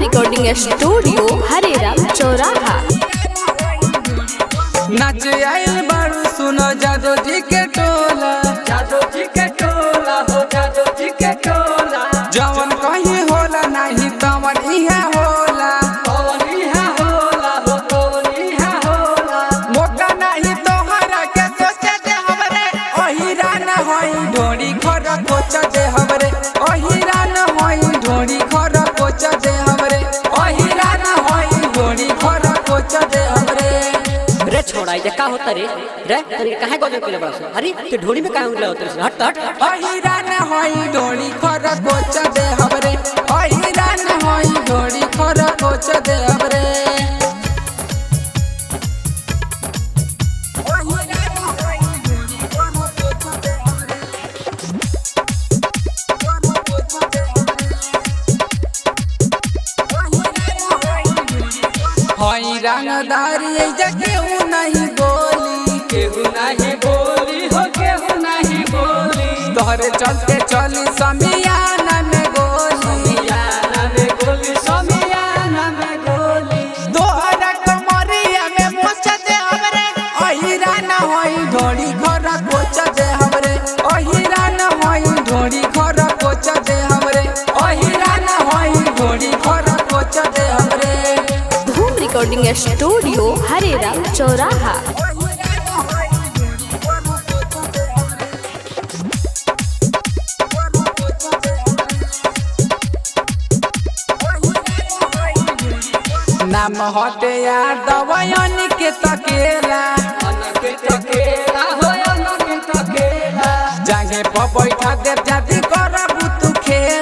Recording studio Herrera चौराहा। नाच आयल बारू सुनो जादो जी के टोला, जादो जी के टोला हो, जादो जी के टोला। जवन कहीं होला नहीं तवन इहा होला, तवन इहा होला हो, तवन इहा होला। मौका नहीं तोहरा के सोचे दे हमरे, ओहिरा न होई ढोड़ी खर कोच दे हमरे, ओहिरा न होई ढोड़ी खर कोच दे हमरे, ओहिरा न होई ढोड़ी खर कोच दे हमरे। रे छोड़ा ये का होता रे तेरे काहे गोजो केले बड़ा अरे ते ढोली में काहे उगला होता रे हट हट ओहिरा न होई ढोड़ी खर कोच दे हमरे, ओहिरा न होई ढोड़ी खर कोच दे हमरे। होई रंगदारी केहू नहीं बोली, केहू नहीं बोली हो, केहू नहीं बोली। तोहरे चलते चली समियाना में गोली, समियाना में गोली, समियाना में गोली। दोहरा कमरिया में मोच दे हमरे, ओहिरा न होई ढोड़ी घर कोच दे हमरे, ओहिरा न होई ढोड़ी घर कोच दे हमरे, ओहिरा न होई ढोड़ी घर कोच दे हमरे। रिकॉर्डिंग स्टूडियो हरेरा चौराहा। नाम हटे यार दवायन के तकेला, जागे पर बैठा दे जाति करबू तू खेला।